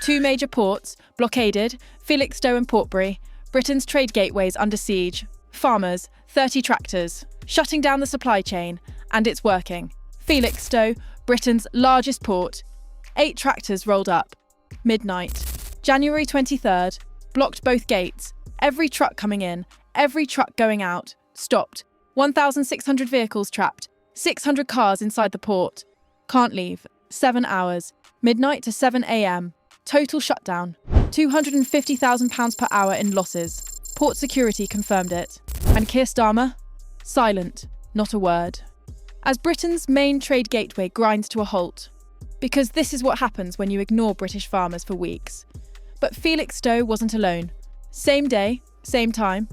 Two major ports, blockaded, Felixstowe and Portbury, Britain's trade gateways under siege, farmers, 30 tractors, shutting down the supply chain, and it's working. Felixstowe, Britain's largest port, 8 tractors rolled up. Midnight. January 23rd, blocked both gates, every truck coming in, every truck going out, stopped. 1,600 vehicles trapped, 600 cars inside the port. Can't leave. 7 hours. Midnight to 7 a.m. Total shutdown. £250,000 per hour in losses. Port security confirmed it. And Keir Starmer? Silent. Not a word. As Britain's main trade gateway grinds to a halt. Because this is what happens when you ignore British farmers for weeks. But Felixstowe wasn't alone. Same day, same time.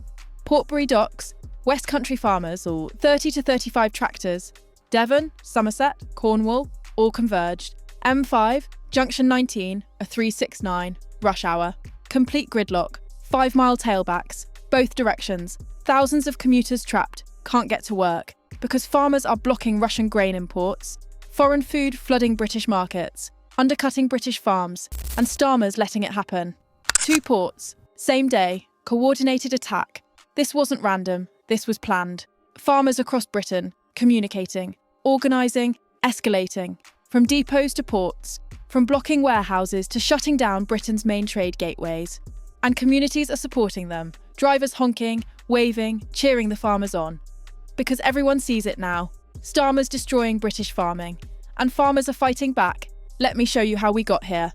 Portbury docks, West Country farmers, or 30 to 35 tractors. Devon, Somerset, Cornwall, all converged. M5, Junction 19, a 369, rush hour. Complete gridlock, 5-mile tailbacks, both directions. Thousands of commuters trapped, can't get to work. Because farmers are blocking Russian grain imports. Foreign food flooding British markets, undercutting British farms, and Starmer's letting it happen. 2 ports, same day, coordinated attack. This wasn't random, this was planned. Farmers across Britain, communicating, organising, escalating. From depots to ports, from blocking warehouses to shutting down Britain's main trade gateways. And communities are supporting them, drivers honking, waving, cheering the farmers on. Because everyone sees it now. Starmer's destroying British farming, and farmers are fighting back. Let me show you how we got here.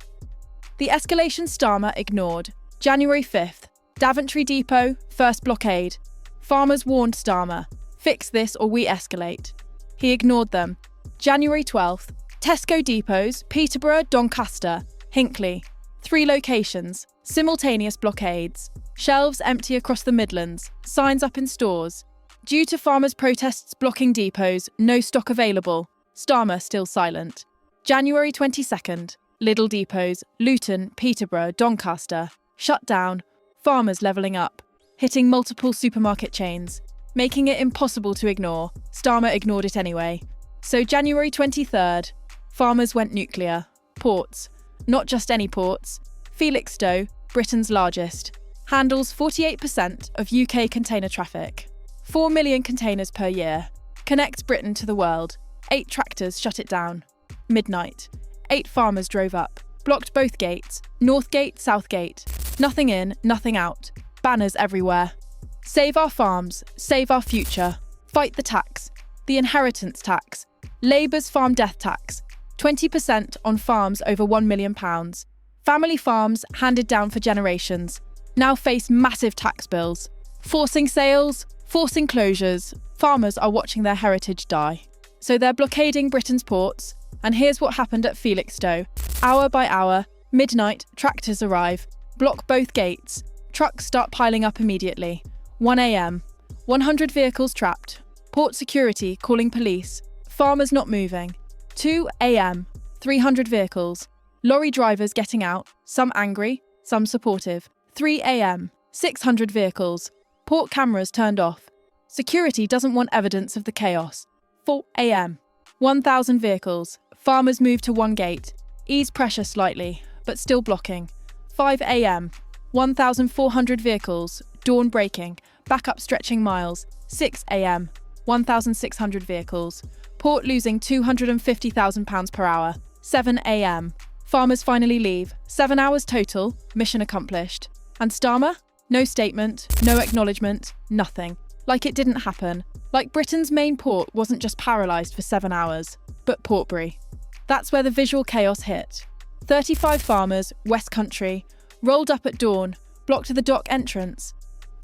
The escalation Starmer ignored. January 5th, Daventry Depot, first blockade. Farmers warned Starmer, fix this or we escalate. He ignored them. January 12th, Tesco depots, Peterborough, Doncaster, Hinckley. 3 locations, simultaneous blockades. Shelves empty across the Midlands, signs up in stores. Due to farmers' protests blocking depots, no stock available. Starmer still silent. January 22nd, Lidl depots, Luton, Peterborough, Doncaster, shut down, farmers levelling up, hitting multiple supermarket chains, making it impossible to ignore. Starmer ignored it anyway. So January 23rd, farmers went nuclear. Ports, not just any ports. Felixstowe, Britain's largest, handles 48% of UK container traffic. 4 million containers per year. Connects Britain to the world. 8 tractors shut it down. Midnight. 8 farmers drove up. Blocked both gates. North Gate, South Gate. Nothing in, nothing out. Banners everywhere. Save our farms. Save our future. Fight the tax. The inheritance tax. Labour's farm death tax. 20% on farms over £1 million. Family farms handed down for generations. Now face massive tax bills. Forcing sales. Forcing closures, farmers are watching their heritage die. So they're blockading Britain's ports, and here's what happened at Felixstowe. Hour by hour, midnight, tractors arrive, block both gates. Trucks start piling up immediately. 1 a.m, 100 vehicles trapped. Port security calling police. Farmers not moving. 2 a.m, 300 vehicles. Lorry drivers getting out, some angry, some supportive. 3 a.m, 600 vehicles. Port cameras turned off. Security doesn't want evidence of the chaos. 4 a.m. 1,000 vehicles. Farmers move to one gate. Ease pressure slightly, but still blocking. 5 a.m. 1,400 vehicles. Dawn breaking. Backup stretching miles. 6 a.m. 1,600 vehicles. Port losing £250,000 per hour. 7 a.m. Farmers finally leave. 7 hours total. Mission accomplished. And Starmer? No statement, no acknowledgement, nothing. Like it didn't happen. Like Britain's main port wasn't just paralysed for 7 hours, but Portbury. That's where the visual chaos hit. 35 farmers, West Country, rolled up at dawn, blocked the dock entrance.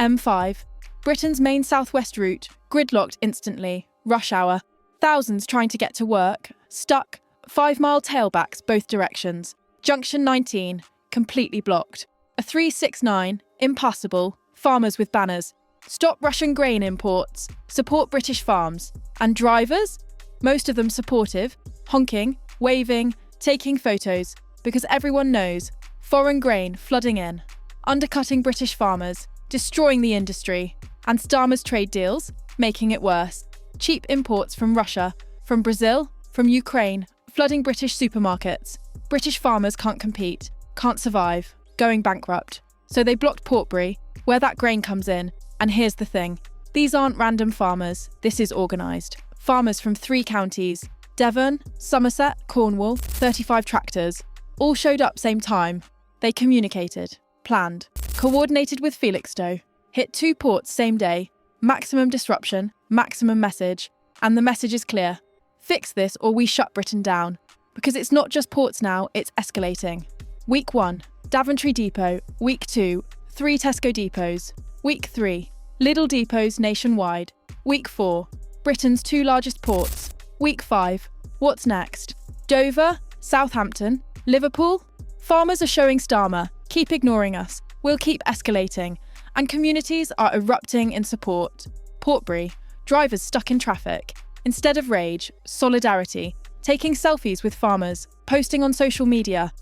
M5, Britain's main southwest route, gridlocked instantly, rush hour. Thousands trying to get to work, stuck, 5-mile tailbacks both directions. Junction 19, completely blocked. A 369, impassable, farmers with banners. Stop Russian grain imports, support British farms. And drivers? Most of them supportive, honking, waving, taking photos, because everyone knows foreign grain flooding in, undercutting British farmers, destroying the industry, and Starmer's trade deals, making it worse. Cheap imports from Russia, from Brazil, from Ukraine, flooding British supermarkets. British farmers can't compete, can't survive, going bankrupt. So they blocked Portbury, where that grain comes in. And here's the thing. These aren't random farmers, this is organised. Farmers from 3 counties, Devon, Somerset, Cornwall, 35 tractors, all showed up same time. They communicated, planned, coordinated with Felixstowe, hit 2 ports same day, maximum disruption, maximum message, and the message is clear. Fix this or we shut Britain down. Because it's not just ports now, it's escalating. Week 1, Daventry Depot. Week 2, 3 Tesco depots. Week 3, Lidl depots nationwide. Week 4, Britain's 2 largest ports. Week 5, what's next? Dover, Southampton, Liverpool? Farmers are showing Starmer, keep ignoring us, we'll keep escalating. And communities are erupting in support. Portbury, drivers stuck in traffic. Instead of rage, solidarity, taking selfies with farmers, posting on social media.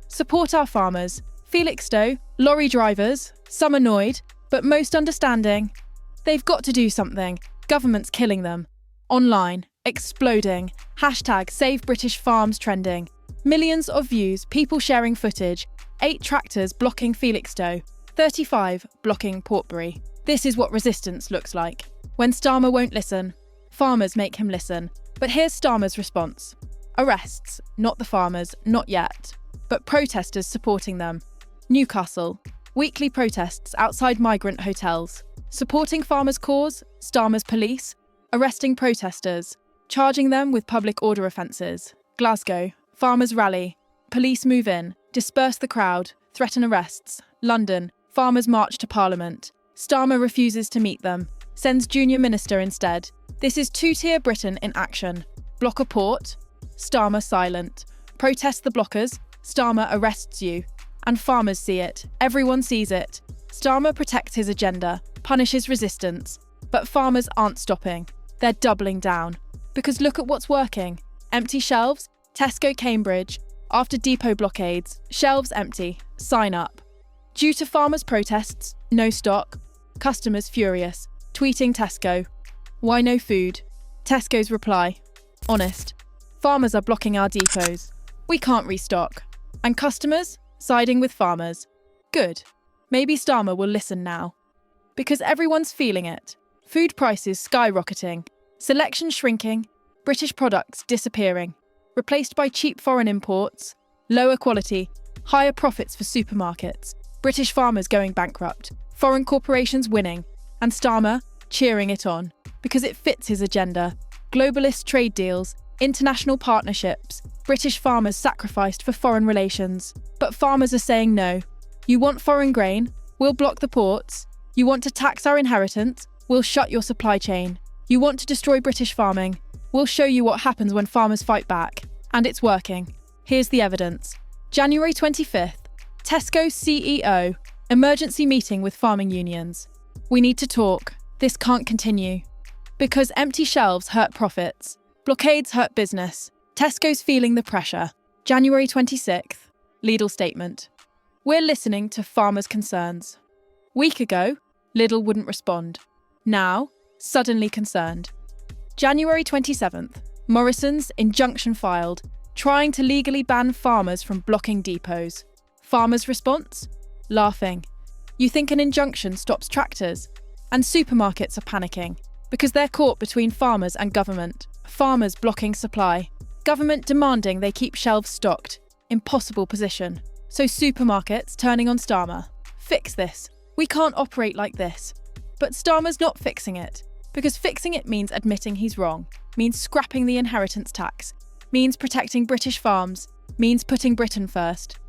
Support our farmers. Felixstowe, lorry drivers, some annoyed, but most understanding. They've got to do something. Government's killing them. Online, exploding. Hashtag Save British Farms trending. Millions of views, people sharing footage. 8 tractors blocking Felixstowe. 35 blocking Portbury. This is what resistance looks like. When Starmer won't listen, farmers make him listen. But here's Starmer's response. Arrests, not the farmers, not yet, but protesters supporting them. Newcastle, weekly protests outside migrant hotels. Supporting farmers' cause, Starmer's police, arresting protesters, charging them with public order offences. Glasgow, farmers rally, police move in, disperse the crowd, threaten arrests. London, farmers march to Parliament. Starmer refuses to meet them, sends junior minister instead. This is 2-tier Britain in action. Block a port, Starmer silent. Protest the blockers, Starmer arrests you. And farmers see it, everyone sees it. Starmer protects his agenda, punishes resistance. But farmers aren't stopping. They're doubling down. Because look at what's working. Empty shelves, Tesco Cambridge. After depot blockades, shelves empty, sign up. Due to farmers' protests, no stock. Customers furious, tweeting Tesco. Why no food? Tesco's reply. Honest. Farmers are blocking our depots. We can't restock. And customers? Siding with farmers. Good. Maybe Starmer will listen now. Because everyone's feeling it. Food prices skyrocketing. Selection shrinking. British products disappearing. Replaced by cheap foreign imports. Lower quality. Higher profits for supermarkets. British farmers going bankrupt. Foreign corporations winning. And Starmer cheering it on. Because it fits his agenda. Globalist trade deals, international partnerships, British farmers sacrificed for foreign relations. But farmers are saying no. You want foreign grain? We'll block the ports. You want to tax our inheritance? We'll shut your supply chain. You want to destroy British farming? We'll show you what happens when farmers fight back. And it's working. Here's the evidence. January 25th, Tesco CEO, emergency meeting with farming unions. We need to talk. This can't continue. Because empty shelves hurt profits. Blockades hurt business. Tesco's feeling the pressure. January 26th, Lidl statement. We're listening to farmers' concerns. Week ago, Lidl wouldn't respond. Now, suddenly concerned. January 27th, Morrison's injunction filed, trying to legally ban farmers from blocking depots. Farmers' response? Laughing. You think an injunction stops tractors? And supermarkets are panicking. Because they're caught between farmers and government. Farmers blocking supply. Government demanding they keep shelves stocked. Impossible position. So supermarkets turning on Starmer. Fix this. We can't operate like this. But Starmer's not fixing it. Because fixing it means admitting he's wrong. Means scrapping the inheritance tax. Means protecting British farms. Means putting Britain first.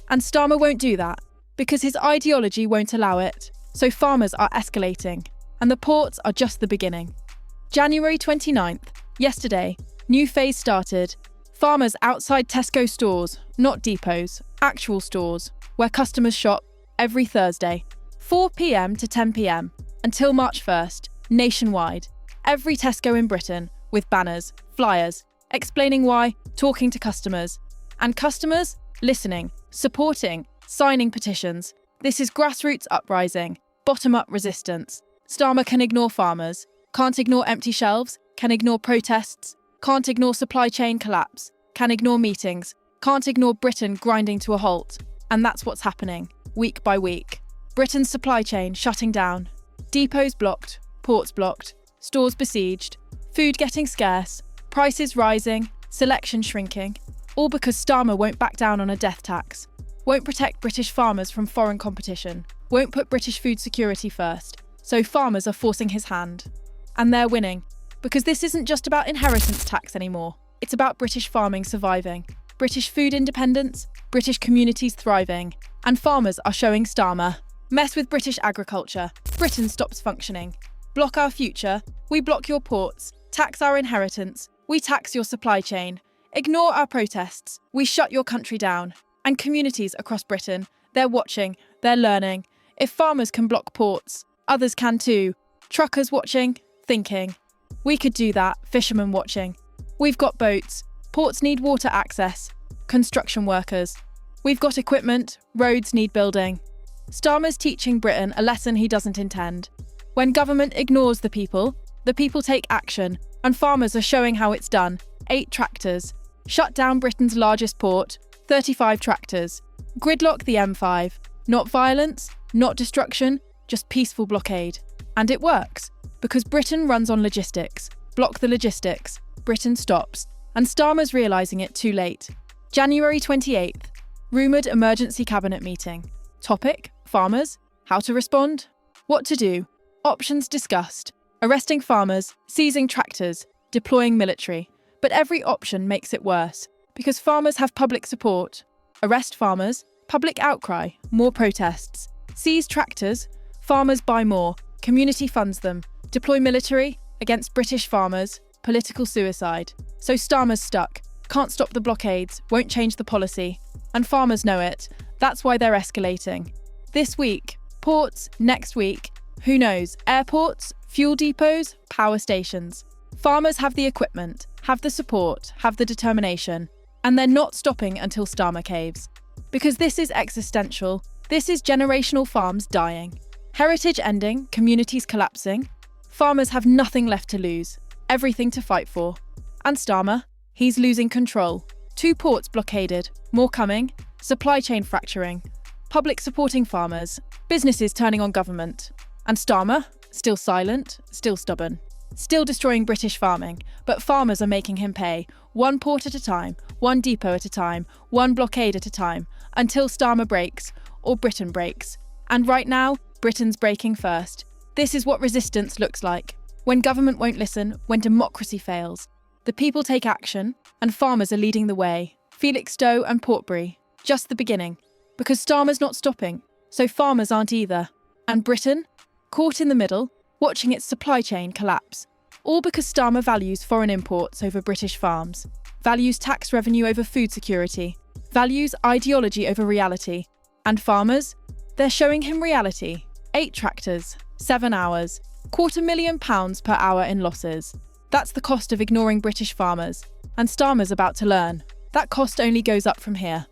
And Starmer won't do that. Because his ideology won't allow it. So farmers are escalating. And the ports are just the beginning. January 29th, yesterday, new phase started. Farmers outside Tesco stores, not depots, actual stores, where customers shop every Thursday, 4 p.m. to 10 p.m. until March 1st, nationwide. Every Tesco in Britain, with banners, flyers, explaining why, talking to customers. And customers, listening, supporting, signing petitions. This is grassroots uprising, bottom-up resistance. Starmer can ignore farmers, can't ignore empty shelves, can ignore protests, can't ignore supply chain collapse, can ignore meetings, can't ignore Britain grinding to a halt. And that's what's happening, week by week. Britain's supply chain shutting down. Depots blocked, ports blocked, stores besieged, food getting scarce, prices rising, selection shrinking. All because Starmer won't back down on a death tax, won't protect British farmers from foreign competition, won't put British food security first. So farmers are forcing his hand. And they're winning. Because this isn't just about inheritance tax anymore. It's about British farming surviving, British food independence, British communities thriving. And farmers are showing Starmer. Mess with British agriculture, Britain stops functioning. Block our future, we block your ports. Tax our inheritance, we tax your supply chain. Ignore our protests, we shut your country down. And communities across Britain, they're watching, they're learning. If farmers can block ports, others can too. Truckers watching, thinking. We could do that, fishermen watching. We've got boats, ports need water access, construction workers. We've got equipment, roads need building. Starmer's teaching Britain a lesson he doesn't intend. When government ignores the people take action, and farmers are showing how it's done. 8 tractors. Shut down Britain's largest port, 35 tractors. Gridlock the M5. Not violence, not destruction, just peaceful blockade. And it works, because Britain runs on logistics. Block the logistics. Britain stops. And Starmer's realising it too late. January 28th. Rumoured emergency cabinet meeting. Topic: farmers. How to respond. What to do. Options discussed. Arresting farmers, seizing tractors, deploying military. But every option makes it worse, because farmers have public support. Arrest farmers, public outcry, more protests. Seize tractors, farmers buy more, community funds them. Deploy military, against British farmers, political suicide. So Starmer's stuck, can't stop the blockades, won't change the policy. And farmers know it, that's why they're escalating. This week, ports, next week, who knows, airports, fuel depots, power stations. Farmers have the equipment, have the support, have the determination, and they're not stopping until Starmer caves. Because this is existential, this is generational farms dying. Heritage ending, communities collapsing. Farmers have nothing left to lose, everything to fight for. And Starmer, he's losing control. 2 ports blockaded, more coming, supply chain fracturing. Public supporting farmers, businesses turning on government. And Starmer, still silent, still stubborn. Still destroying British farming, but farmers are making him pay, 1 port at a time, 1 depot at a time, 1 blockade at a time, until Starmer breaks, or Britain breaks. And right now, Britain's breaking first. This is what resistance looks like. When government won't listen, when democracy fails. The people take action, and farmers are leading the way. Felixstowe and Portbury, just the beginning. Because Starmer's not stopping, so farmers aren't either. And Britain, caught in the middle, watching its supply chain collapse. All because Starmer values foreign imports over British farms, values tax revenue over food security, values ideology over reality. And farmers? They're showing him reality. 8 tractors, 7 hours, £250,000 per hour in losses. That's the cost of ignoring British farmers. And Starmer's about to learn. That cost only goes up from here.